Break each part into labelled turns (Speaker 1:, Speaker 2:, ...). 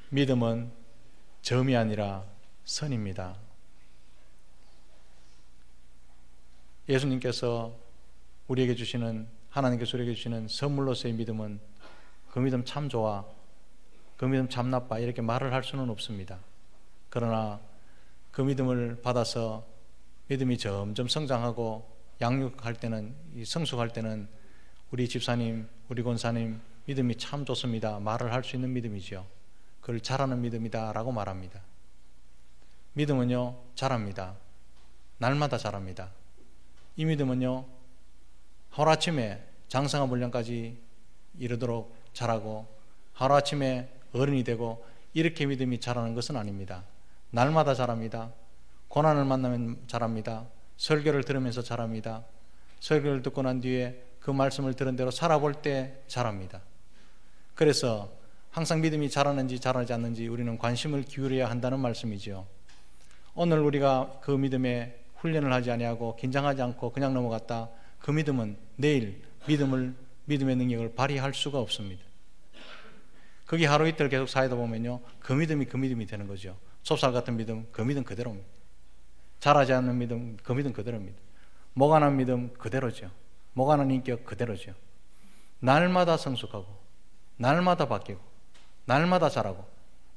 Speaker 1: 믿음은 점이 아니라 선입니다. 예수님께서 우리에게 주시는, 하나님께서 우리에게 주시는 선물로서의 믿음은 그 믿음 참 좋아, 그 믿음 참 나빠 이렇게 말을 할 수는 없습니다. 그러나 그 믿음을 받아서 믿음이 점점 성장하고 양육할 때는, 성숙할 때는 우리 집사님, 우리 권사님 믿음이 참 좋습니다 말을 할 수 있는 믿음이죠. 그걸 자라는 믿음이다 라고 말합니다. 믿음은요 자랍니다. 날마다 자랍니다. 이 믿음은요 하루아침에 장성한 분량까지 이르도록 자라고 하루아침에 어른이 되고 이렇게 믿음이 자라는 것은 아닙니다. 날마다 자랍니다. 고난을 만나면 자랍니다. 설교를 들으면서 자랍니다. 설교를 듣고 난 뒤에 그 말씀을 들은 대로 살아볼 때 자랍니다. 그래서 항상 믿음이 자라는지 자라지 않는지 우리는 관심을 기울여야 한다는 말씀이죠. 오늘 우리가 그 믿음에 훈련을 하지 아니하고 긴장하지 않고 그냥 넘어갔다, 그 믿음은 내일 믿음의 능력을 발휘할 수가 없습니다. 그게 하루 이틀 계속 살다 보면요 그 믿음이 되는 거죠. 좁쌀 같은 믿음, 그 믿음 그대로입니다. 자라지 않는 믿음, 그 믿음 그대로입니다. 모관한 믿음 그대로죠. 모관한 인격 그대로죠. 날마다 성숙하고 날마다 바뀌고 날마다 자라고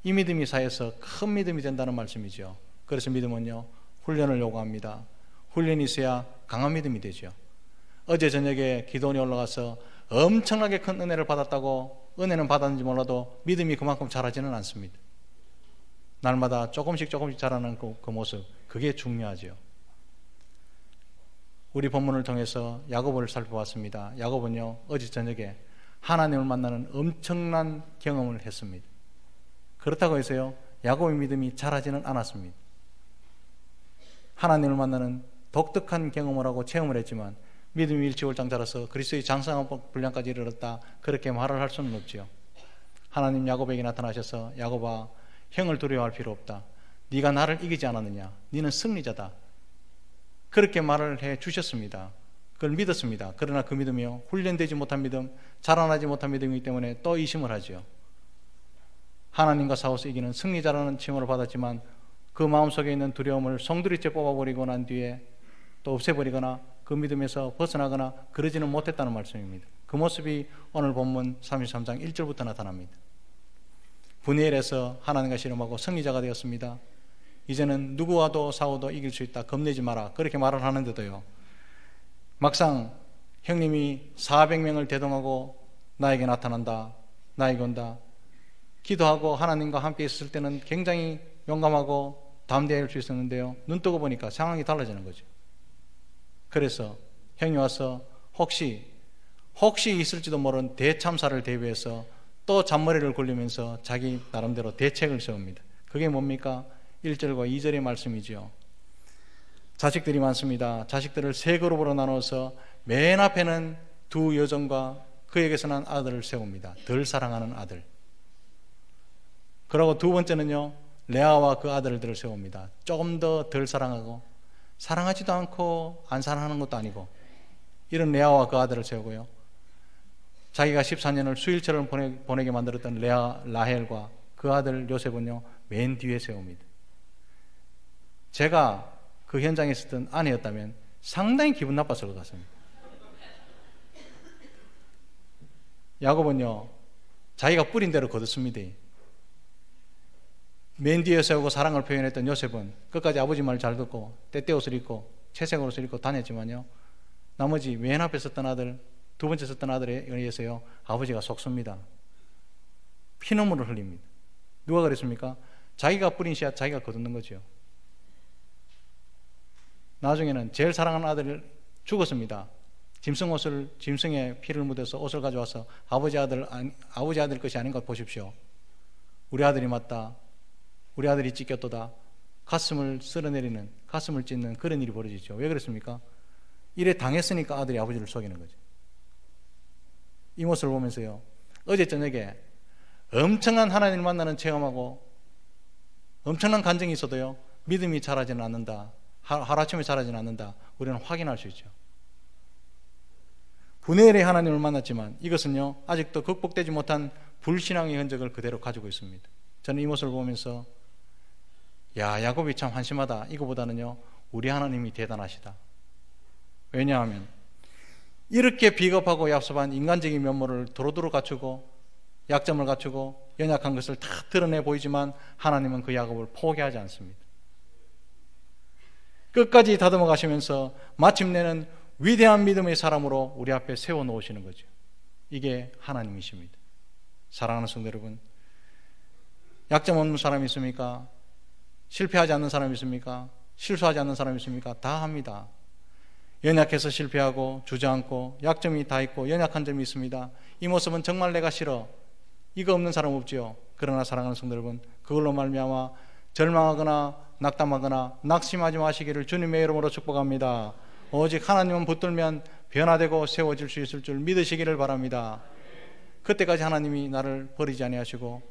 Speaker 1: 이 믿음이 쌓여서 큰 믿음이 된다는 말씀이죠. 그래서 믿음은요 훈련을 요구합니다. 훈련이 있어야 강한 믿음이 되죠. 어제 저녁에 기도원에 올라가서 엄청나게 큰 은혜를 받았다고 은혜는 받았는지 몰라도 믿음이 그만큼 자라지는 않습니다. 날마다 조금씩 자라는 그 모습, 그게 중요하죠. 우리 본문을 통해서 야고보를 살펴봤습니다. 야고보는요 어제 저녁에 하나님을 만나는 엄청난 경험을 했습니다. 그렇다고 해서요 야고보의 믿음이 자라지는 않았습니다. 하나님을 만나는 독특한 경험을 하고 체험을 했지만 믿음이 일치월장 자라서 그리스도의 장성한 분량까지 이르렀다, 그렇게 말을 할 수는 없지요. 하나님 야고보에게 나타나셔서 야고보아, 형을 두려워할 필요 없다. 네가 나를 이기지 않았느냐? 네는 승리자다. 그렇게 말을 해 주셨습니다. 그걸 믿었습니다. 그러나 그 믿음이요 훈련되지 못한 믿음, 자라나지 못한 믿음이기 때문에 또 의심을 하죠. 하나님과 싸워서 이기는 승리자라는 칭호를 받았지만 그 마음속에 있는 두려움을 송두리째 뽑아버리고 난 뒤에 또 없애버리거나 그 믿음에서 벗어나거나 그러지는 못했다는 말씀입니다. 그 모습이 오늘 본문 33장 1절부터 나타납니다. 분이엘에서 하나님과 씨름하고 승리자가 되었습니다. 이제는 누구와도 싸워도 이길 수 있다, 겁내지 마라, 그렇게 말을 하는데도요 막상 형님이 400명을 대동하고 나에게 나타난다, 나에게 온다, 기도하고 하나님과 함께 있을 때는 굉장히 용감하고 담대할 수 있었는데요 눈 뜨고 보니까 상황이 달라지는 거죠. 그래서 형이 와서 혹시 있을지도 모르는 대참사를 대비해서 또 잔머리를 굴리면서 자기 나름대로 대책을 세웁니다. 그게 뭡니까? 1절과 2절의 말씀이죠. 자식들이 많습니다. 자식들을 세 그룹으로 나눠서 맨 앞에는 두 여종과 그에게서 난 아들을 세웁니다. 덜 사랑하는 아들. 그리고 두 번째는요 레아와 그 아들들을 세웁니다. 조금 더 덜 사랑하고 사랑하지도 않고 안 사랑하는 것도 아니고 이런 레아와 그 아들을 세우고요 자기가 14년을 수일처럼 보내게 만들었던 라헬과 그 아들 요셉은요 맨 뒤에 세웁니다. 제가 그 현장에 있었던 아내였다면 상당히 기분 나빴을 것 같습니다. 야곱은요 자기가 뿌린 대로 거뒀습니다. 맨 뒤에 세우고 사랑을 표현했던 요셉은 끝까지 아버지 말 잘 듣고 때때 옷을 입고 채색 옷을 입고 다녔지만요 나머지 맨 앞에 섰던 아들, 두 번째 섰던 아들에 의해서요 아버지가 속습니다. 피눈물을 흘립니다. 누가 그랬습니까? 자기가 뿌린 씨앗 자기가 거두는 거죠. 나중에는 제일 사랑하는 아들을 죽었습니다. 짐승에 피를 묻어서 옷을 가져와서 아버지 아들 것이 아닌 것 보십시오. 우리 아들이 맞다, 우리 아들이 찢겼도다, 가슴을 쓸어내리는, 가슴을 찢는 그런 일이 벌어지죠. 왜 그랬습니까? 이래 당했으니까 아들이 아버지를 속이는 거죠. 이 모습을 보면서요 어제 저녁에 엄청난 하나님을 만나는 체험하고 엄청난 간증이 있어도요 믿음이 자라지는 않는다, 하루아침에 자라지는 않는다, 우리는 확인할 수 있죠. 분해엘의 하나님을 만났지만 이것은요 아직도 극복되지 못한 불신앙의 흔적을 그대로 가지고 있습니다. 저는 이 모습을 보면서 야곱이 참 한심하다. 이거보다는요 우리 하나님이 대단하시다. 왜냐하면 이렇게 비겁하고 얍삽한 인간적인 면모를 도로도로 갖추고 약점을 갖추고 연약한 것을 다 드러내 보이지만 하나님은 그 야곱을 포기하지 않습니다. 끝까지 다듬어 가시면서 마침내는 위대한 믿음의 사람으로 우리 앞에 세워놓으시는 거죠. 이게 하나님이십니다. 사랑하는 성도 여러분, 약점 없는 사람이 있습니까? 실패하지 않는 사람이 있습니까? 실수하지 않는 사람이 있습니까? 다 합니다. 연약해서 실패하고 주저앉고 약점이 다 있고 연약한 점이 있습니다. 이 모습은 정말 내가 싫어. 이거 없는 사람 없지요. 그러나 사랑하는 성도 여러분, 그걸로 말미암아 절망하거나 낙담하거나 낙심하지 마시기를 주님의 이름으로 축복합니다. 오직 하나님은 붙들면 변화되고 세워질 수 있을 줄 믿으시기를 바랍니다. 그때까지 하나님이 나를 버리지 아니하시고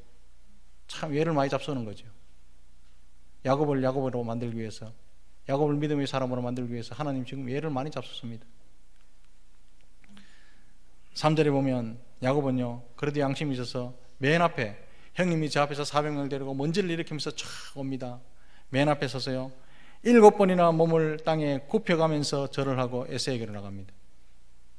Speaker 1: 참 얘를 많이 잡수는 거죠. 야곱을 야곱으로 만들기 위해서, 야곱을 믿음의 사람으로 만들기 위해서 하나님 지금 얘를 많이 잡수습니다. 3절에 보면 야곱은요 그래도 양심이 있어서 맨 앞에, 형님이 저 앞에서 400명 데리고 먼지를 일으키면서 쫙 옵니다. 맨 앞에 서서요 7번이나 몸을 땅에 굽혀가면서 절을 하고 에서에게로 나갑니다.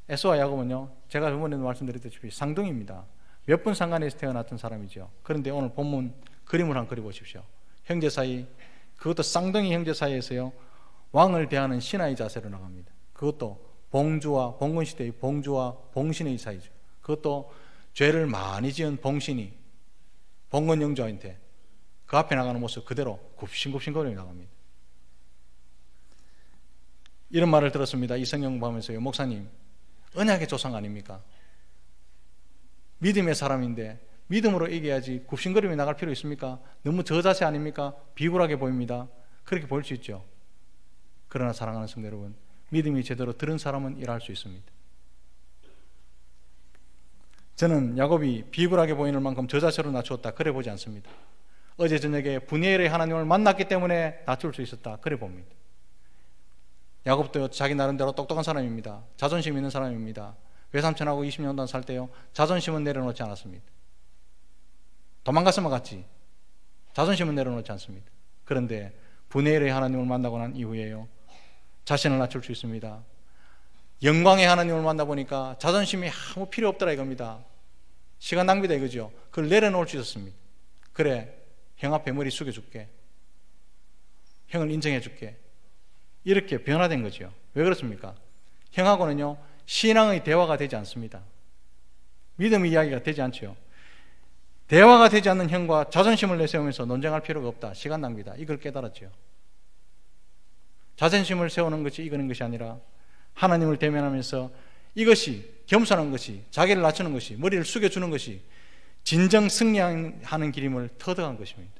Speaker 1: 에서와 야곱은요 제가 저번에도 말씀드렸다시피 쌍둥이입니다. 몇 분 상관에서 태어났던 사람이죠. 그런데 오늘 본문 그림을 한번 그려보십시오. 형제 사이, 그것도 쌍둥이 형제 사이에서요 왕을 대하는 신하의 자세로 나갑니다. 그것도 봉주와 봉건시대의 봉주와 봉신의 사이죠. 그것도 죄를 많이 지은 봉신이 봉건 영주한테 그 앞에 나가는 모습 그대로 굽신굽신거리며 나갑니다. 이런 말을 들었습니다. 이 성경 보면서요, 목사님 언약의 조상 아닙니까? 믿음의 사람인데 믿음으로 이겨야지 굽신거리며 나갈 필요 있습니까? 너무 저자세 아닙니까? 비굴하게 보입니다. 그렇게 보일 수 있죠. 그러나 사랑하는 성도 여러분, 믿음이 제대로 들은 사람은 일할 수 있습니다. 저는 야곱이 비굴하게 보이는 만큼 저자세로 낮추었다 그래 보지 않습니다. 어제 저녁에 분이엘의 하나님을 만났기 때문에 낮출 수 있었다 그래 봅니다. 야곱도 자기 나름대로 똑똑한 사람입니다. 자존심 있는 사람입니다. 외삼촌하고 20년간 살 때요 자존심은 내려놓지 않았습니다. 도망갔으면 갔지 자존심은 내려놓지 않습니다. 그런데 분이엘의 하나님을 만나고 난 이후에요 자신을 낮출 수 있습니다. 영광의 하나님을 만나보니까 자존심이 아무 필요 없더라 이겁니다. 시간 낭비다 이거죠. 그걸 내려놓을 수 있었습니다. 그래, 형 앞에 머리 숙여줄게, 형을 인정해줄게, 이렇게 변화된 거죠. 왜 그렇습니까? 형하고는요 신앙의 대화가 되지 않습니다. 믿음의 이야기가 되지 않죠. 대화가 되지 않는 형과 자존심을 내세우면서 논쟁할 필요가 없다, 시간 낭비다, 이걸 깨달았죠. 자존심을 세우는 것이 이거는 것이 아니라 하나님을 대면하면서 이것이, 겸손한 것이, 자기를 낮추는 것이, 머리를 숙여주는 것이 진정 승리하는 길임을 터득한 것입니다.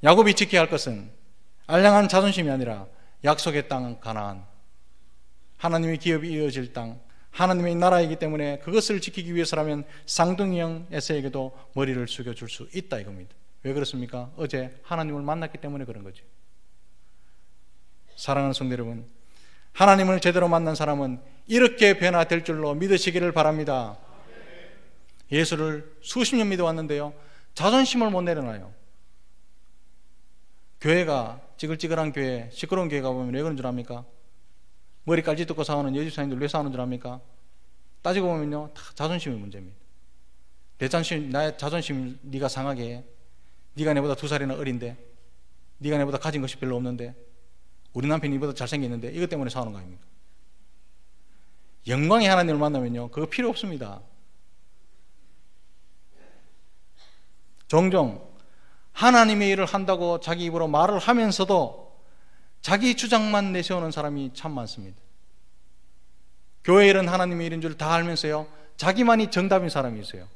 Speaker 1: 야곱이 지켜야 할 것은 알량한 자존심이 아니라 약속의 땅 가나안, 하나님의 기업이 이어질 땅, 하나님의 나라이기 때문에 그것을 지키기 위해서라면 쌍둥이형 에서에게도 머리를 숙여줄 수 있다 이겁니다. 왜 그렇습니까? 어제 하나님을 만났기 때문에 그런 거죠. 사랑하는 성도 여러분, 하나님을 제대로 만난 사람은 이렇게 변화될 줄로 믿으시기를 바랍니다. 예수를 수십 년 믿어왔는데요 자존심을 못 내려놔요. 교회가 찌글찌글한 교회, 시끄러운 교회 가보면 왜 그런 줄 압니까? 머리 깔지 뜯고 싸우는 여집사님들 왜 싸우는 줄 압니까? 따지고 보면요 다 자존심의 문제입니다. 나의 자존심 네가 상하게 해. 네가 내보다 2살이나 어린데, 네가 내보다 가진 것이 별로 없는데, 우리 남편이 이보다 잘생겼는데, 이것 때문에 싸우는 거 아닙니까? 영광의 하나님을 만나면요 그거 필요 없습니다. 종종 하나님의 일을 한다고 자기 입으로 말을 하면서도 자기 주장만 내세우는 사람이 참 많습니다. 교회 일은 하나님의 일인 줄 다 알면서요 자기만이 정답인 사람이 있어요.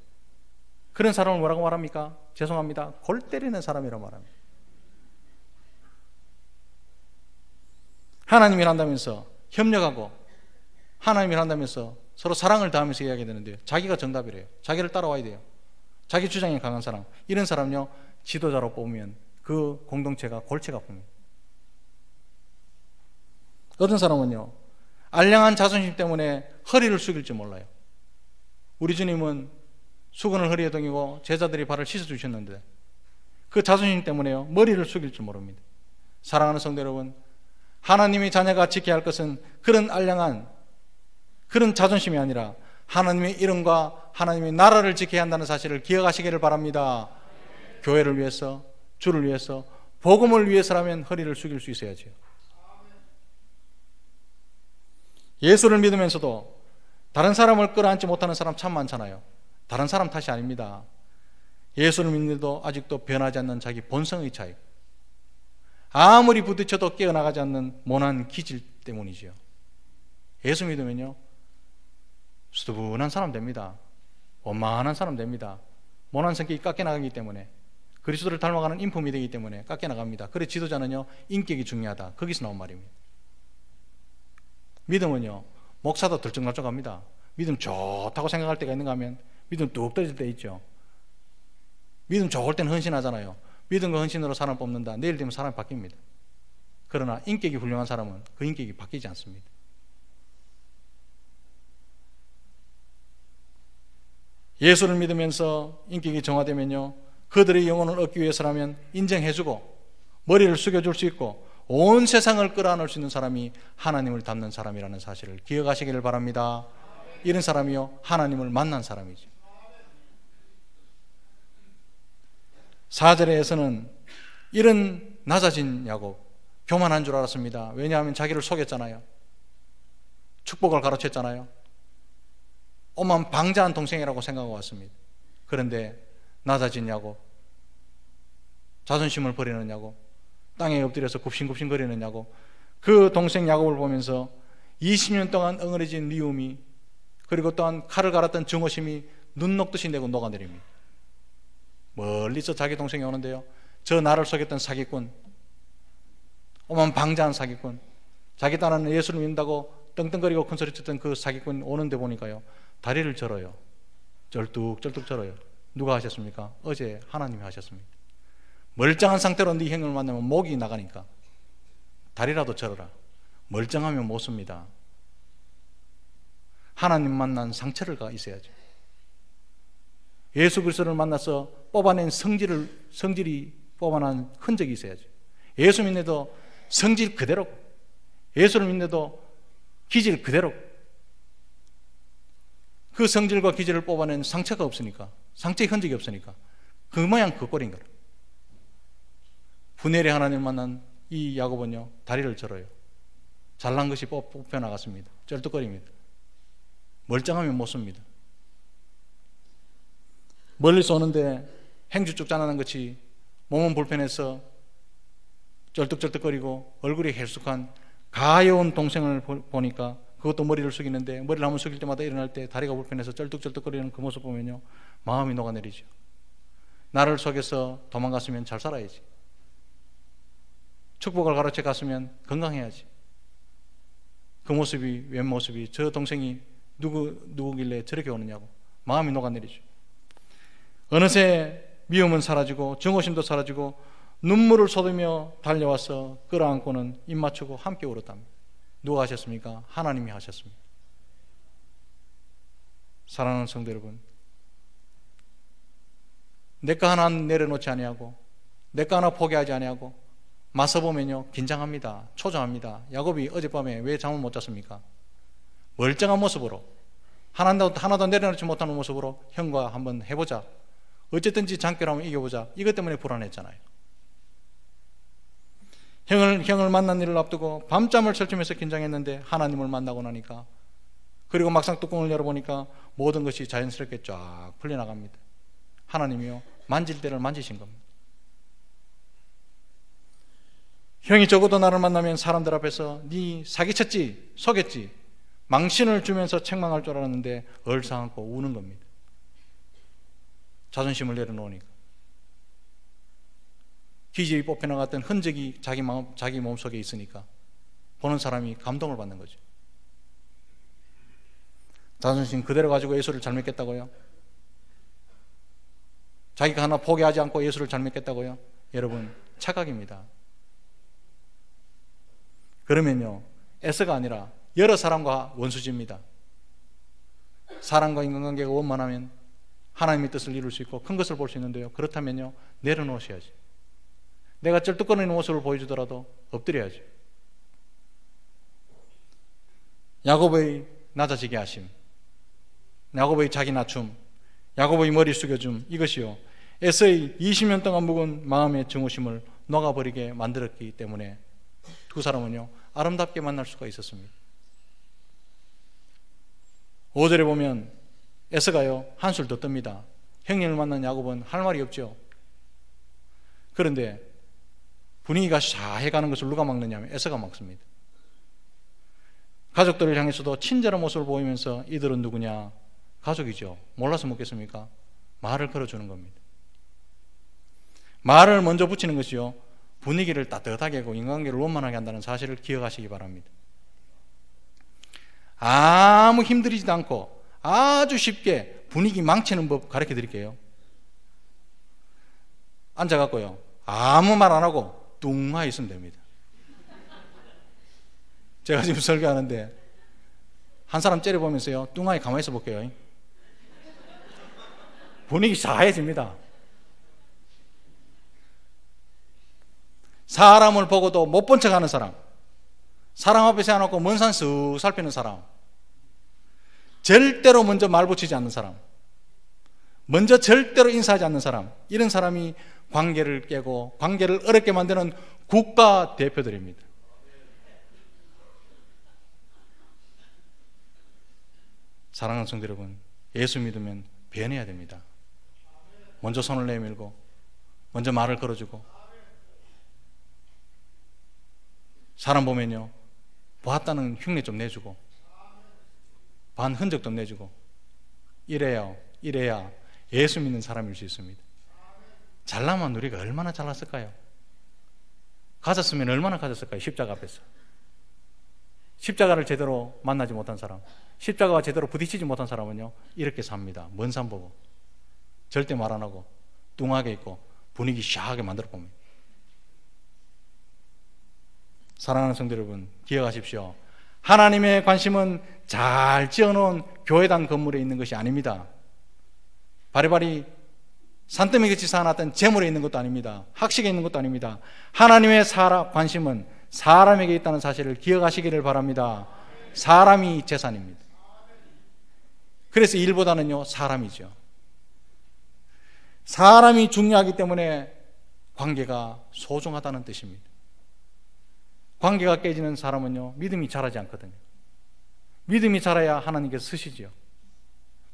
Speaker 1: 그런 사람을 뭐라고 말합니까? 죄송합니다, 골 때리는 사람이라고 말합니다. 하나님 일한다면서 협력하고 하나님 일한다면서 서로 사랑을 다하면서 이야기해야 되는데 자기가 정답이래요. 자기를 따라와야 돼요. 자기 주장이 강한 사람, 이런 사람요 지도자로 뽑으면 그 공동체가 골치가 아픕니다. 어떤 사람은요 알량한 자존심 때문에 허리를 숙일지 몰라요. 우리 주님은 수건을 허리에 동이고 제자들이 발을 씻어주셨는데 그 자존심 때문에요, 머리를 숙일 줄 모릅니다. 사랑하는 성도 여러분, 하나님의 자녀가 지켜야 할 것은 그런 알량한 그런 자존심이 아니라 하나님의 이름과 하나님의 나라를 지켜야 한다는 사실을 기억하시기를 바랍니다. 교회를 위해서, 주를 위해서, 복음을 위해서라면 허리를 숙일 수 있어야죠. 예수를 믿으면서도 다른 사람을 끌어안지 못하는 사람 참 많잖아요. 다른 사람 탓이 아닙니다. 예수를 믿는데도 아직도 변하지 않는 자기 본성의 차이, 아무리 부딪혀도 깨어나가지 않는 모난 기질 때문이지요. 예수 믿으면요, 수두분한 사람 됩니다. 원만한 사람 됩니다. 모난 성격이 깎여나가기 때문에, 그리스도를 닮아가는 인품이 되기 때문에 깎여나갑니다. 그래 지도자는요, 인격이 중요하다. 거기서 나온 말입니다. 믿음은요, 목사도 들쭉날쭉합니다. 믿음 좋다고 생각할 때가 있는가 하면 믿음 뚝 떨어질 때 있죠. 믿음 좋을 때는 헌신하잖아요. 믿음과 헌신으로 사람 뽑는다. 내일 되면 사람이 바뀝니다. 그러나 인격이 훌륭한 사람은 그 인격이 바뀌지 않습니다. 예수를 믿으면서 인격이 정화되면요, 그들의 영혼을 얻기 위해서라면 인정해주고 머리를 숙여줄 수 있고 온 세상을 끌어안을 수 있는 사람이 하나님을 닮는 사람이라는 사실을 기억하시기를 바랍니다. 이런 사람이요, 하나님을 만난 사람이죠. 4절에서는 이런 낮아진 야곱, 교만한 줄 알았습니다. 왜냐하면 자기를 속였잖아요. 축복을 가로챘잖아요. 오만 방자한 동생이라고 생각하고 왔습니다. 그런데 낮아진 야곱, 자존심을 버리는 야곱, 땅에 엎드려서 굽신굽신거리는 야곱, 그 동생 야곱을 보면서 20년 동안 엉어리진 미움이, 그리고 또한 칼을 갈았던 증오심이 눈 녹듯이 내고 녹아내립니다. 멀리서 자기 동생이 오는데요, 저 나를 속였던 사기꾼, 오만 방자한 사기꾼, 자기 딸은 예수를 믿는다고 떵떵거리고 큰소리 쳤던 그 사기꾼 오는데 보니까요, 다리를 절어요. 쩔뚝쩔뚝 절어요. 누가 하셨습니까? 어제 하나님이 하셨습니다. 멀쩡한 상태로 네 형을 만나면 목이 나가니까 다리라도 절어라. 멀쩡하면 못 씁니다. 하나님 만난 상처를 있어야죠. 예수 그리스도를 만나서 뽑아낸 성질이 뽑아낸 흔적이 있어야죠. 예수 믿는데도 성질 그대로, 예수를 믿는데도 기질 그대로, 그 성질과 기질을 뽑아낸 상처가 없으니까, 상처의 흔적이 없으니까 그 모양 그 꼴인 거예요. 분열의 하나님을 만난 이 야곱은요, 다리를 절어요. 잘난 것이 뽑혀 나갔습니다. 쩔뚝거립니다. 멀쩡하면 못 씁니다. 멀리서 오는데 행주 쫓아나는 것이 몸은 불편해서 쩔뚝쩔뚝거리고 얼굴이 헬쑥한 가여운 동생을 보니까 그것도 머리를 숙이는데, 머리를 한번 숙일 때마다 일어날 때 다리가 불편해서 쩔뚝쩔뚝거리는 그 모습 보면요, 마음이 녹아내리죠. 나를 속여서 도망갔으면 잘 살아야지. 축복을 가로채 갔으면 건강해야지. 그 모습이, 웬 모습이, 저 동생이 누구길래 저렇게 오느냐고 마음이 녹아내리죠. 어느새 미움은 사라지고 증오심도 사라지고 눈물을 쏟으며 달려와서 끌어안고는 입 맞추고 함께 울었답니다. 누가 하셨습니까? 하나님이 하셨습니다. 사랑하는 성도 여러분, 내 거 하나 내려놓지 아니하고 내 거 하나 포기하지 아니하고 맞서보면요, 긴장합니다. 초조합니다. 야곱이 어젯밤에 왜 잠을 못 잤습니까? 멀쩡한 모습으로, 하나도 내려놓지 못하는 모습으로 형과 한번 해보자, 어쨌든지 장결하면 이겨보자, 이것 때문에 불안했잖아요. 형을 만난 일을 앞두고 밤잠을 설치면서 긴장했는데 하나님을 만나고 나니까, 그리고 막상 뚜껑을 열어보니까 모든 것이 자연스럽게 쫙 풀려나갑니다. 하나님이요, 만질 때를 만지신 겁니다. 형이 적어도 나를 만나면 사람들 앞에서 네 사기쳤지, 속였지, 망신을 주면서 책망할 줄 알았는데 얼싸안고 우는 겁니다. 자존심을 내려놓으니까. 기질이 뽑혀나갔던 흔적이 자기 몸속에 있으니까 보는 사람이 감동을 받는 거죠. 자존심 그대로 가지고 예수를 잘 믿겠다고요? 자기가 하나 포기하지 않고 예수를 잘 믿겠다고요? 여러분, 착각입니다. 그러면요, 에서가 아니라 여러 사람과 원수집니다. 사람과 인간관계가 원만하면 하나님의 뜻을 이룰 수 있고 큰 것을 볼 수 있는데요. 그렇다면요, 내려놓으셔야지. 내가 쩔뚝거리는 모습을 보여주더라도 엎드려야지. 야곱의 낮아지게 하심, 야곱의 자기 낮춤, 야곱의 머리 숙여줌, 이것이요 에서의 20년 동안 묵은 마음의 증오심을 녹아버리게 만들었기 때문에 두 사람은요 아름답게 만날 수가 있었습니다. 5절에 보면 에서가요 한술 더 뜹니다. 형님을 만난 야곱은 할 말이 없죠. 그런데 분위기가 샤해가는 것을 누가 막느냐면 에서가 막습니다. 가족들을 향해서도 친절한 모습을 보이면서 이들은 누구냐? 가족이죠. 몰라서 묻겠습니까? 말을 걸어주는 겁니다. 말을 먼저 붙이는 것이요 분위기를 따뜻하게 하고 인간관계를 원만하게 한다는 사실을 기억하시기 바랍니다. 아무 힘들이지도 않고 아주 쉽게 분위기 망치는 법 가르쳐 드릴게요. 앉아갖고요 아무 말 안 하고 뚱하 있으면 됩니다. 제가 지금 설교하는데 한 사람 째려보면서요 뚱하게 가만히 있어 볼게요. 분위기 싸해집니다. 사람을 보고도 못 본 척하는 사람, 사람 앞에 세워놓고 먼 산 쓱 살피는 사람, 절대로 먼저 말 붙이지 않는 사람, 먼저 절대로 인사하지 않는 사람, 이런 사람이 관계를 깨고 관계를 어렵게 만드는 국가 대표들입니다. 사랑하는 성도 여러분, 예수 믿으면 변해야 됩니다. 먼저 손을 내밀고 먼저 말을 걸어주고 사람 보면요 보았다는 흉내 좀 내주고 반 흔적 좀 내주고 이래야 예수 믿는 사람일 수 있습니다. 잘나면 우리가 얼마나 잘났을까요? 가졌으면 얼마나 가졌을까요? 십자가 앞에서 십자가를 제대로 만나지 못한 사람, 십자가와 제대로 부딪히지 못한 사람은요 이렇게 삽니다. 먼 산 보고 절대 말 안 하고 뚱하게 있고 분위기 샤하게 만들어 봅니다. 사랑하는 성도 여러분, 기억하십시오. 하나님의 관심은 잘 지어놓은 교회당 건물에 있는 것이 아닙니다. 바리바리 산더미같이 쌓아놨던 재물에 있는 것도 아닙니다. 학식에 있는 것도 아닙니다. 하나님의 관심은 사람에게 있다는 사실을 기억하시기를 바랍니다. 사람이 재산입니다. 그래서 일보다는요 사람이죠. 사람이 중요하기 때문에 관계가 소중하다는 뜻입니다. 관계가 깨지는 사람은요 믿음이 자라지 않거든요. 믿음이 자라야 하나님께서 쓰시죠.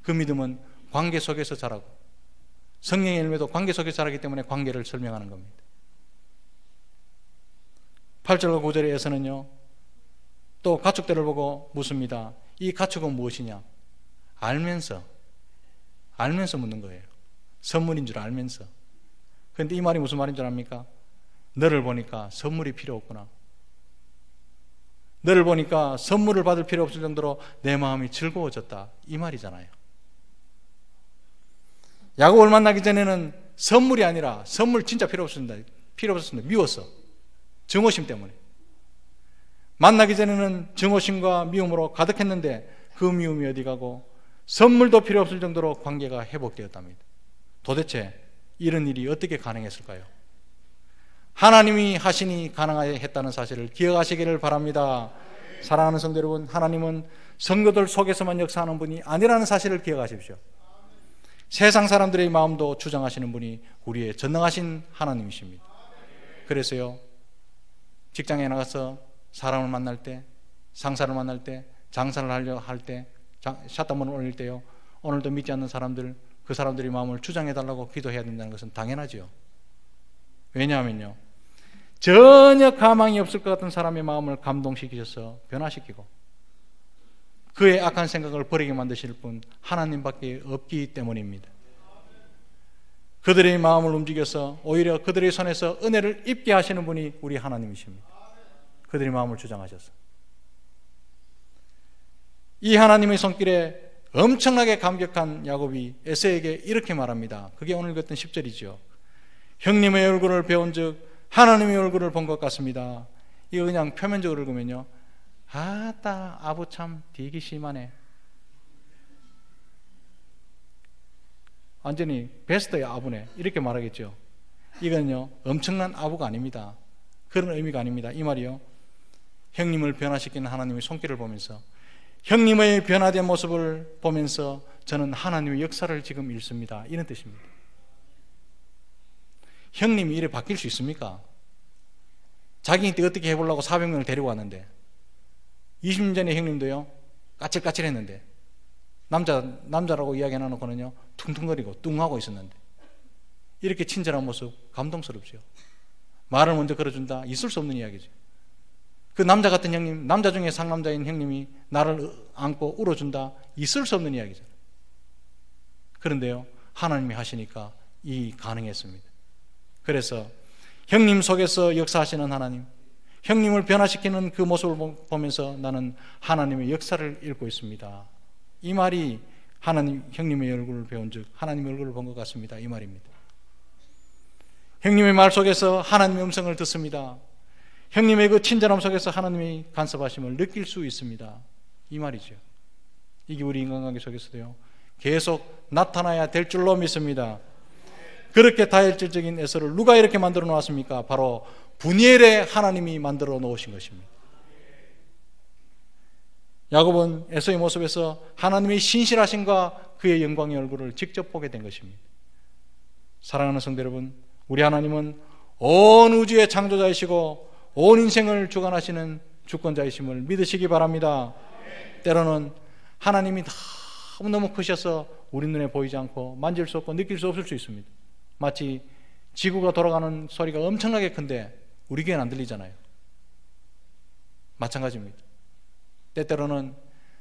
Speaker 1: 그 믿음은 관계 속에서 자라고 성령의 열매도 관계 속에서 자라기 때문에 관계를 설명하는 겁니다. 8절과 9절에서는요 또 가축들을 보고 묻습니다. 이 가축은 무엇이냐? 알면서 묻는 거예요. 선물인 줄 알면서. 그런데 이 말이 무슨 말인 줄 압니까? 너를 보니까 선물이 필요 없구나. 너를 보니까 선물을 받을 필요 없을 정도로 내 마음이 즐거워졌다, 이 말이잖아요. 야곱을 만나기 전에는 선물이 아니라 선물 진짜 필요 없었습니다. 미웠어. 증오심 때문에. 만나기 전에는 증오심과 미움으로 가득했는데 그 미움이 어디 가고 선물도 필요 없을 정도로 관계가 회복되었답니다. 도대체 이런 일이 어떻게 가능했을까요? 하나님이 하시니 가능했다는 사실을 기억하시기를 바랍니다. 사랑하는 성도 여러분, 하나님은 성도들 속에서만 역사하는 분이 아니라는 사실을 기억하십시오. 세상 사람들의 마음도 주장하시는 분이 우리의 전능하신 하나님이십니다. 그래서요 직장에 나가서 사람을 만날 때, 상사를 만날 때, 장사를 하려 할 때, 샷다문을 올릴 때요 오늘도 믿지 않는 사람들, 그 사람들의 마음을 주장해달라고 기도해야 된다는 것은 당연하지요. 왜냐하면요 전혀 가망이 없을 것 같은 사람의 마음을 감동시키셔서 변화시키고 그의 악한 생각을 버리게 만드실 분 하나님밖에 없기 때문입니다. 그들의 마음을 움직여서 오히려 그들의 손에서 은혜를 입게 하시는 분이 우리 하나님이십니다. 그들의 마음을 주장하셔서 이 하나님의 손길에 엄청나게 감격한 야곱이 에서에게 이렇게 말합니다. 그게 오늘 읽었던 10절이죠. 형님의 얼굴을 배운 즉 하나님의 얼굴을 본 것 같습니다. 이거 그냥 표면적으로 읽으면요 아따 아부 참 되게 심하네. 완전히 베스트의 아부네 이렇게 말하겠죠. 이건요 엄청난 아부가 아닙니다. 그런 의미가 아닙니다. 이 말이요, 형님을 변화시키는 하나님의 손길을 보면서, 형님의 변화된 모습을 보면서 저는 하나님의 역사를 지금 읽습니다, 이런 뜻입니다. 형님이 이래 바뀔 수 있습니까? 자기 때 어떻게 해보려고 400명을 데리고 왔는데, 20년 전에 형님도요 까칠까칠했는데, 남자라고 이야기 해놓고는요 퉁퉁거리고 뚱하고 있었는데, 이렇게 친절한 모습 감동스럽죠. 말을 먼저 걸어준다, 있을 수 없는 이야기죠. 그 남자 같은 형님, 남자 중에 상남자인 형님이 나를 안고 울어준다, 있을 수 없는 이야기죠. 그런데요 하나님이 하시니까 이 가능했습니다. 그래서 형님 속에서 역사하시는 하나님, 형님을 변화시키는 그 모습을 보면서 나는 하나님의 역사를 읽고 있습니다. 이 말이 형님의 얼굴을 배운 즉 하나님의 얼굴을 본 것 같습니다, 이 말입니다. 형님의 말 속에서 하나님의 음성을 듣습니다. 형님의 그 친절함 속에서 하나님의 간섭하심을 느낄 수 있습니다, 이 말이죠. 이게 우리 인간관계 속에서도요 계속 나타나야 될 줄로 믿습니다. 그렇게 다혈질적인 에서를 누가 이렇게 만들어 놓았습니까? 바로 분이엘의 하나님이 만들어 놓으신 것입니다. 야곱은 에서의 모습에서 하나님의 신실하심과 그의 영광의 얼굴을 직접 보게 된 것입니다. 사랑하는 성도 여러분, 우리 하나님은 온 우주의 창조자이시고 온 인생을 주관하시는 주권자이심을 믿으시기 바랍니다. 때로는 하나님이 너무 크셔서 우리 눈에 보이지 않고 만질 수 없고 느낄 수 없을 수 있습니다. 마치 지구가 돌아가는 소리가 엄청나게 큰데 우리 귀에는 안 들리잖아요. 마찬가지입니다. 때때로는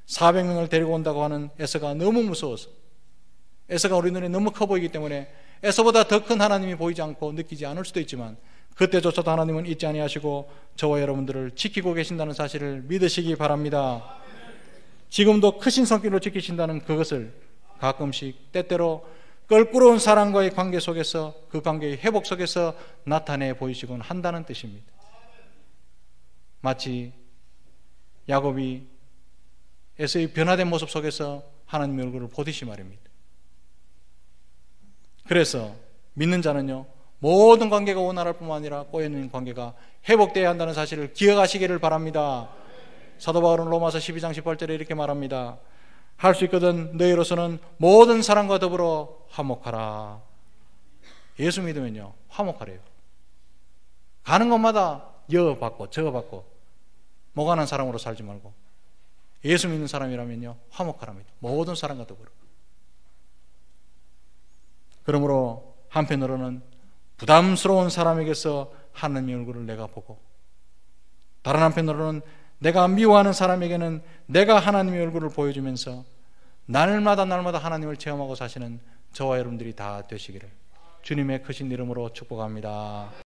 Speaker 1: 400명을 데리고 온다고 하는 에서가 너무 무서워서, 에서가 우리 눈에 너무 커 보이기 때문에 에서보다 더 큰 하나님이 보이지 않고 느끼지 않을 수도 있지만, 그때조차도 하나님은 잊지 아니하시고 저와 여러분들을 지키고 계신다는 사실을 믿으시기 바랍니다. 지금도 크신 손길로 지키신다는 그것을 가끔씩 때때로 껄끄러운 사랑과의 관계 속에서, 그 관계의 회복 속에서 나타내 보이시곤 한다는 뜻입니다. 마치 야곱이 에서의 변화된 모습 속에서 하나님의 얼굴을 보듯이 말입니다. 그래서 믿는 자는요 모든 관계가 원활할 뿐만 아니라 꼬여있는 관계가 회복되어야 한다는 사실을 기억하시기를 바랍니다. 사도 바울은 로마서 12장 18절에 이렇게 말합니다. 할 수 있거든 너희로서는 모든 사람과 더불어 화목하라. 예수 믿으면요 화목하래요. 가는 곳마다 여받고 저받고 모가난 사람으로 살지 말고 예수 믿는 사람이라면요 화목하랍니다. 모든 사람과 더불어. 그러므로 한편으로는 부담스러운 사람에게서 하나님의 얼굴을 내가 보고, 다른 한편으로는 내가 미워하는 사람에게는 내가 하나님의 얼굴을 보여주면서 날마다 하나님을 체험하고 사시는 저와 여러분들이 다 되시기를 주님의 크신 이름으로 축복합니다.